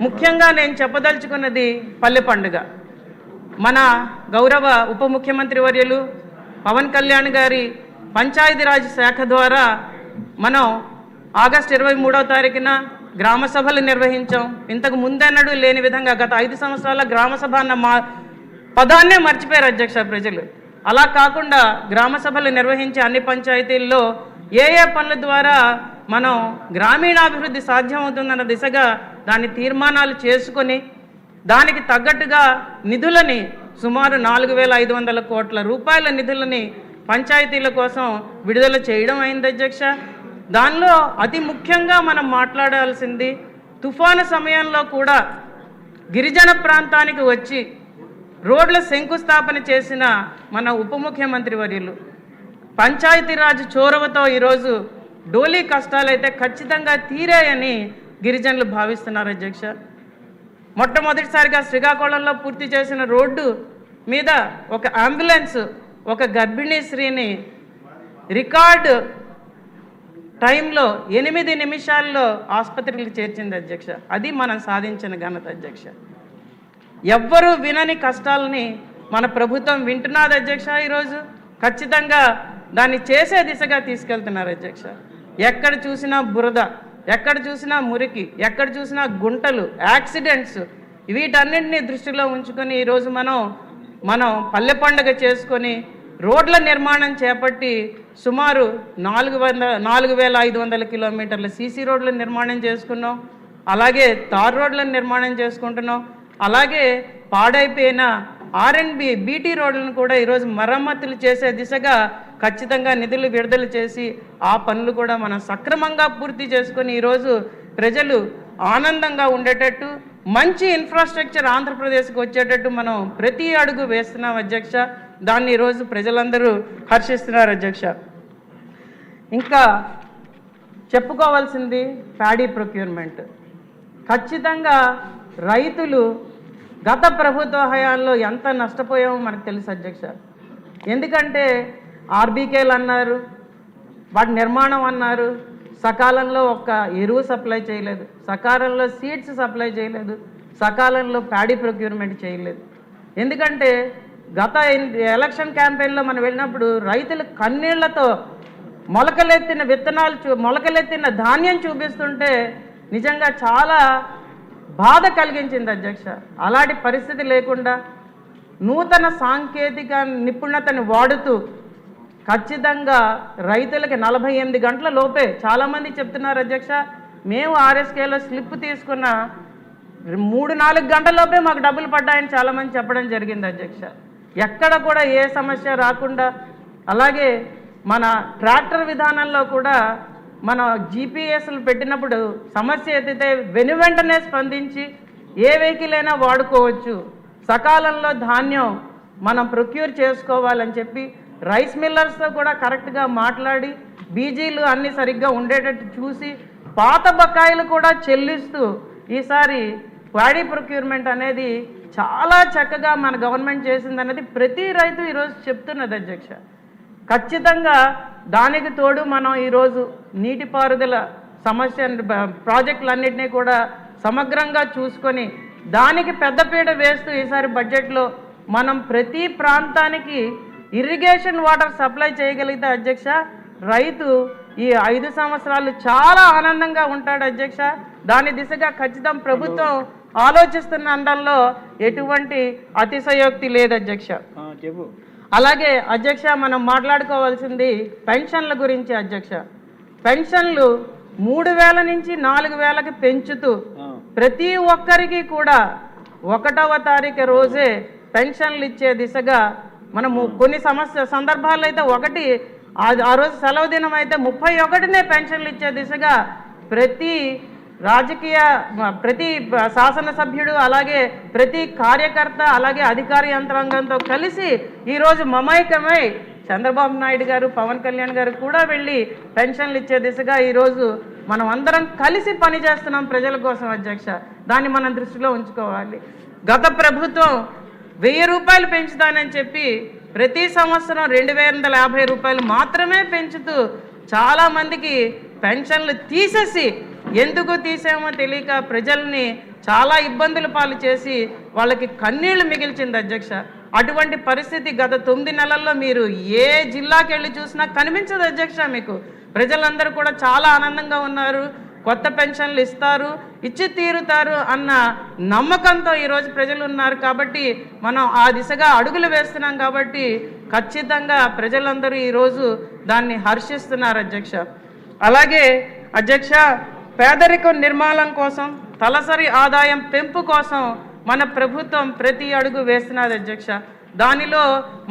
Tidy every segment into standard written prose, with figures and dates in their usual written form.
ముఖ్యంగా నేను చెప్పదలుచుకున్నది పల్లె పండుగ. మన గౌరవ ఉప ముఖ్యమంత్రి వర్యులు పవన్ కళ్యాణ్ గారి పంచాయతీరాజ్ శాఖ ద్వారా మనం ఆగస్టు 23వ తారీఖున గ్రామ సభలు నిర్వహించాం. ఇంతకు ముందెన్నడూ లేని విధంగా గత 5 సంవత్సరాల గ్రామ సభ అన్న పదాన్నే మర్చిపోయారు అధ్యక్ష ప్రజలు. అలా కాకుండా గ్రామ సభలు నిర్వహించే అన్ని పంచాయతీల్లో ఏ పనుల ద్వారా మనం గ్రామీణాభివృద్ధి సాధ్యమవుతుందన్న దిశగా దాని తీర్మానాలు చేసుకొని దానికి తగ్గట్టుగా నిధులని సుమారు 4,500 కోట్ల రూపాయల నిధులని పంచాయతీల కోసం విడుదల చేయడం అయింది అధ్యక్ష. దానిలో అతి ముఖ్యంగా మనం మాట్లాడాల్సింది తుఫాను సమయంలో కూడా గిరిజన ప్రాంతానికి వచ్చి రోడ్ల శంకుస్థాపన చేసిన మన ఉప ముఖ్యమంత్రి వర్యులు పంచాయతీరాజ్ చొరవతో ఈరోజు డోలీ కష్టాలైతే ఖచ్చితంగా తీరాయని గిరిజనులు భావిస్తున్నారు అధ్యక్ష. మొట్టమొదటిసారిగా శ్రీకాకుళంలో పూర్తి చేసిన రోడ్డు మీద ఒక అంబులెన్స్ ఒక గర్భిణీ స్త్రీని రికార్డు టైంలో 8 నిమిషాల్లో ఆసుపత్రికి చేర్చింది అధ్యక్ష. అది మనం సాధించిన ఘనత అధ్యక్ష. ఎవ్వరూ వినని కష్టాలని మన ప్రభుత్వం వింటున్నది అధ్యక్ష. ఈరోజు ఖచ్చితంగా దాన్ని చేసే దిశగా తీసుకెళ్తున్నారు అధ్యక్ష. ఎక్కడ చూసినా బురద, ఎక్కడ చూసినా మురికి, ఎక్కడ చూసినా గుంటలు, యాక్సిడెంట్స్, వీటన్నింటినీ దృష్టిలో ఉంచుకొని ఈరోజు మనం పల్లె పండుగ చేసుకొని రోడ్ల నిర్మాణం చేపట్టి సుమారు 4,500 కిలోమీటర్ల సీసీ రోడ్ల నిర్మాణం చేసుకున్నాం. అలాగే తార్ రోడ్లను నిర్మాణం చేసుకుంటున్నాం. అలాగే పాడైపోయిన ఆర్ఎండ్బి బీటీ రోడ్లను కూడా ఈరోజు మరమ్మతులు చేసే దిశగా ఖచ్చితంగా నిధులు విడుదల చేసి ఆ పనులు కూడా మనం సక్రమంగా పూర్తి చేసుకొని ఈరోజు ప్రజలు ఆనందంగా ఉండేటట్టు మంచి ఇన్ఫ్రాస్ట్రక్చర్ ఆంధ్రప్రదేశ్కి వచ్చేటట్టు మనం ప్రతి అడుగు వేస్తున్నాం అధ్యక్ష. దాన్ని ఈరోజు ప్రజలందరూ హర్షిస్తున్నారు అధ్యక్ష. ఇంకా చెప్పుకోవాల్సింది ప్యాడీ ప్రొక్యూర్మెంట్. ఖచ్చితంగా రైతులు గత ప్రభుత్వ హయాంలో ఎంత నష్టపోయామో మనకు తెలుసు అధ్యక్ష. ఎందుకంటే ఆర్బీకేలు అన్నారు, వాటి నిర్మాణం అన్నారు, సకాలంలో ఒక్క ఎరువు సప్లై చేయలేదు, సకాలంలో సీడ్స్ సప్లై చేయలేదు, సకాలంలో ప్యాడీ ప్రొక్యూర్మెంట్ చేయలేదు. ఎందుకంటే గత ఎలక్షన్ క్యాంపెయిన్లో మనం వెళ్ళినప్పుడు రైతులు కన్నీళ్లతో మొలకలెత్తిన విత్తనాలు మొలకలెత్తిన ధాన్యం చూపిస్తుంటే నిజంగా చాలా బాధ కలిగించింది అధ్యక్ష. అలాంటి పరిస్థితి లేకుండా నూతన సాంకేతిక నిపుణతని వాడుతూ ఖచ్చితంగా రైతులకి 48 గంటల లోపే చాలామంది చెప్తున్నారు అధ్యక్ష, మేము ఆర్ఎస్కేలో స్లిప్ తీసుకున్న 3-4 గంటల లోపే మాకు డబ్బులు పడ్డాయని చాలామంది చెప్పడం జరిగింది అధ్యక్ష. ఎక్కడ కూడా ఏ సమస్య రాకుండా, అలాగే మన ట్రాక్టర్ విధానంలో కూడా మన జీపీఎస్లు పెట్టినప్పుడు సమస్య ఎత్తితే వెనువెంటనే స్పందించి ఏ వెహికల్ అయినా వాడుకోవచ్చు, సకాలంలో ధాన్యం మనం ప్రొక్యూర్ చేసుకోవాలని చెప్పి రైస్ మిల్లర్స్తో కూడా కరెక్ట్గా మాట్లాడి బీజీలు అన్నీ సరిగ్గా ఉండేటట్టు చూసి పాత బకాయిలు కూడా చెల్లిస్తూ ఈసారి ప్యాడీ ప్రొక్యూర్మెంట్ అనేది చాలా చక్కగా మన గవర్నమెంట్ చేసిందనేది ప్రతి రైతు ఈరోజు చెప్తున్నది అధ్యక్ష. ఖచ్చితంగా దానికి తోడు మనం ఈరోజు నీటిపారుదల సమస్య ప్రాజెక్టులన్నింటినీ కూడా సమగ్రంగా చూసుకొని దానికి పెద్దపీట వేస్తూ ఈసారి బడ్జెట్లో మనం ప్రతి ప్రాంతానికి ఇరిగేషన్ వాటర్ సప్లై చేయగలిగితే అధ్యక్ష రైతు ఈ 5 సంవత్సరాలు చాలా ఆనందంగా ఉంటాడు అధ్యక్ష. దాని దిశగా ఖచ్చితంగా ప్రభుత్వం ఆలోచిస్తున్న అండంలో ఎటువంటి అతిశయోక్తి లేదు అధ్యక్ష. అలాగే అధ్యక్ష మనం మాట్లాడుకోవాల్సింది పెన్షన్ల గురించి అధ్యక్ష. పెన్షన్లు 3,000 నుంచి 4,000కి పెంచుతూ ప్రతి ఒక్కరికి కూడా 1వ తారీఖు రోజే పెన్షన్లు ఇచ్చే దిశగా మనము కొన్ని సందర్భాల్లో అయితే ఆ రోజు సెలవు దినం అయితే 31నే పెన్షన్లు ఇచ్చే దిశగా ప్రతి శాసనసభ్యుడు అలాగే ప్రతి కార్యకర్త అలాగే అధికార యంత్రాంగంతో కలిసి ఈరోజు మమైకమై చంద్రబాబు నాయుడు గారు పవన్ కళ్యాణ్ గారు కూడా వెళ్ళి పెన్షన్లు ఇచ్చే దిశగా ఈరోజు మనం అందరం కలిసి పనిచేస్తున్నాం ప్రజల కోసం అధ్యక్ష. దాన్ని మనం దృష్టిలో ఉంచుకోవాలి. గత ప్రభుత్వం 1000 రూపాయలు పెంచుతానని చెప్పి ప్రతి సంవత్సరం 2,250 రూపాయలు మాత్రమే పెంచుతూ చాలామందికి పెన్షన్లు తీసేసి ఎందుకు తీసామో తెలియక ప్రజల్ని చాలా ఇబ్బందుల పాలు చేసి వాళ్ళకి కన్నీళ్లు మిగిల్చింది అధ్యక్ష. అటువంటి పరిస్థితి గత 9 నెలల్లో మీరు ఏ జిల్లాకి వెళ్ళి చూసినా కనిపించదు అధ్యక్ష. మీకు ప్రజలందరూ కూడా చాలా ఆనందంగా ఉన్నారు, కొత్త పెన్షన్లు ఇస్తారు, ఇచ్చి తీరుతారు అన్న నమ్మకంతో ఈరోజు ప్రజలు ఉన్నారు. కాబట్టి మనం ఆ దిశగా అడుగులు వేస్తున్నాం. కాబట్టి ఖచ్చితంగా ప్రజలందరూ ఈరోజు దాన్ని హర్షిస్తున్నారు అధ్యక్ష. అలాగే అధ్యక్ష, పేదరికం నిర్మూలన కోసం, తలసరి ఆదాయం పెంపు కోసం మన ప్రభుత్వం ప్రతి అడుగు వేస్తున్నది అధ్యక్ష. దానిలో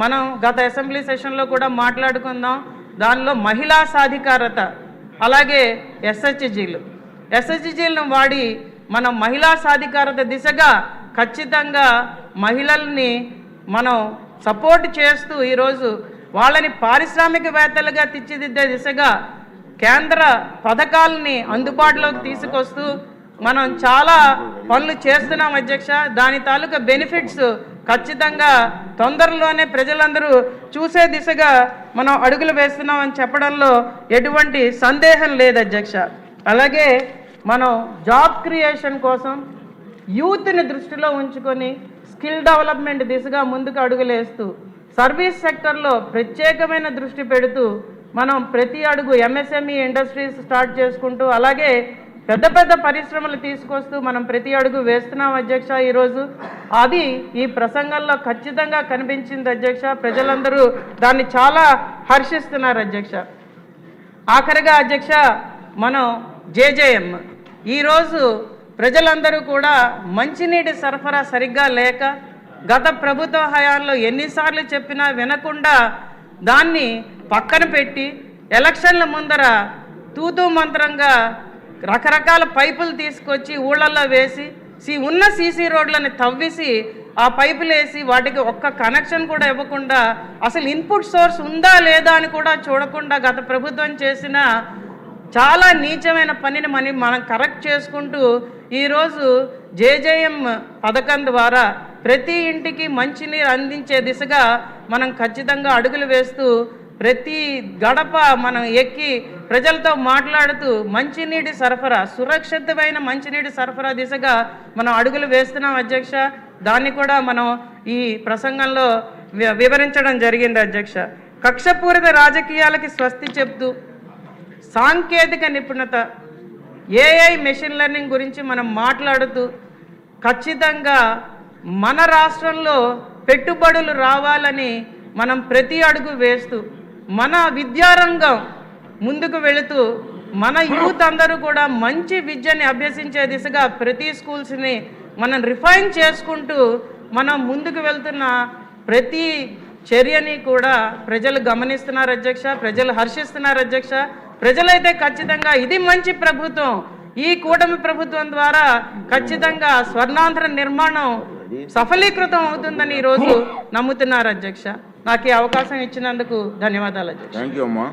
మనం గత అసెంబ్లీ సెషన్లో కూడా మాట్లాడుకుందాం. దానిలో మహిళా సాధికారత, అలాగే ఎస్హెచ్జీలను వాడి మనం మహిళా సాధికారత దిశగా ఖచ్చితంగా మహిళల్ని మనం సపోర్ట్ చేస్తూ ఈరోజు వాళ్ళని పారిశ్రామికవేత్తలుగా తీర్చిదిద్దే దిశగా కేంద్ర పథకాలని అందుబాటులోకి తీసుకొస్తూ మనం చాలా పనులు చేస్తున్నాం అధ్యక్ష. దాని తాలూకా బెనిఫిట్స్ ఖచ్చితంగా తొందరలోనే ప్రజలందరూ చూసే దిశగా మనం అడుగులు వేస్తున్నామని చెప్పడంలో ఎటువంటి సందేహం లేదు అధ్యక్ష. అలాగే మనం జాబ్ క్రియేషన్ కోసం యూత్ని దృష్టిలో ఉంచుకొని స్కిల్ డెవలప్మెంట్ దిశగా ముందుకు అడుగులేస్తూ సర్వీస్ సెక్టర్లో ప్రత్యేకమైన దృష్టి పెడుతూ మనం ప్రతి అడుగు ఎంఎస్ఎంఈ ఇండస్ట్రీస్ స్టార్ట్ చేసుకుంటూ, అలాగే పెద్ద పెద్ద పరిశ్రమలు తీసుకొస్తూ మనం ప్రతి అడుగు వేస్తున్నాం అధ్యక్ష. ఈరోజు అది ఈ ప్రసంగంలో ఖచ్చితంగా కనిపించింది అధ్యక్ష. ప్రజలందరూ దాన్ని చాలా హర్షిస్తున్నారు అధ్యక్ష. ఆఖరిగా అధ్యక్ష, మనం జేజేఎం ఈరోజు ప్రజలందరూ కూడా మంచినీటి సరఫరా సరిగ్గా లేక గత ప్రభుత్వ హయాంలో ఎన్నిసార్లు చెప్పినా వినకుండా దాన్ని పక్కన పెట్టి ఎలక్షన్ల ముందర తూతూ మంత్రంగా రకరకాల పైపులు తీసుకొచ్చి ఊళ్ళల్లో వేసి ఉన్న సీసీ రోడ్లని తవ్వేసి ఆ పైపులు వేసి వాటికి ఒక్క కనెక్షన్ కూడా ఇవ్వకుండా, అసలు ఇన్పుట్ సోర్స్ ఉందా లేదా అని కూడా చూడకుండా గత ప్రభుత్వం చేసిన చాలా నీచమైన పనిని మనం కరెక్ట్ చేసుకుంటూ ఈరోజు జేజేఎం పథకం ద్వారా ప్రతి ఇంటికి మంచినీరు అందించే దిశగా మనం ఖచ్చితంగా అడుగులు వేస్తూ ప్రతి గడప మనం ఎక్కి ప్రజలతో మాట్లాడుతూ మంచినీటి సరఫరా, సురక్షితమైన మంచినీటి సరఫరా దిశగా మనం అడుగులు వేస్తున్నాం అధ్యక్ష. దాన్ని కూడా మనం ఈ ప్రసంగంలో వివరించడం జరిగింది అధ్యక్ష. కక్షపూరిత రాజకీయాలకి స్వస్తి చెప్తూ సాంకేతిక నిపుణత, ఏఐ మెషిన్ లెర్నింగ్ గురించి మనం మాట్లాడుతూ ఖచ్చితంగా మన రాష్ట్రంలో పెట్టుబడులు రావాలని మనం ప్రతి అడుగు వేస్తూ మన విద్యారంగం ముందుకు వెళుతూ మన యూత్ అందరూ కూడా మంచి విద్యని అభ్యసించే దిశగా ప్రతి స్కూల్స్ని మనం రిఫైన్ చేసుకుంటూ మనం ముందుకు వెళ్తున్న ప్రతి చర్యని కూడా ప్రజలు గమనిస్తున్నారు అధ్యక్ష. ప్రజలు హర్షిస్తున్నారు అధ్యక్ష. ప్రజలైతే ఖచ్చితంగా ఇది మంచి ప్రభుత్వం, ఈ కూటమి ప్రభుత్వం ద్వారా ఖచ్చితంగా స్వర్ణాంధ్ర నిర్మాణం సఫలీకృతం అవుతుందని ఈరోజు నమ్ముతున్నారు అధ్యక్ష. నాకు ఈ అవకాశం ఇచ్చినందుకు ధన్యవాదాలు అధ్యక్ష. థ్యాంక్ యూ అమ్మా.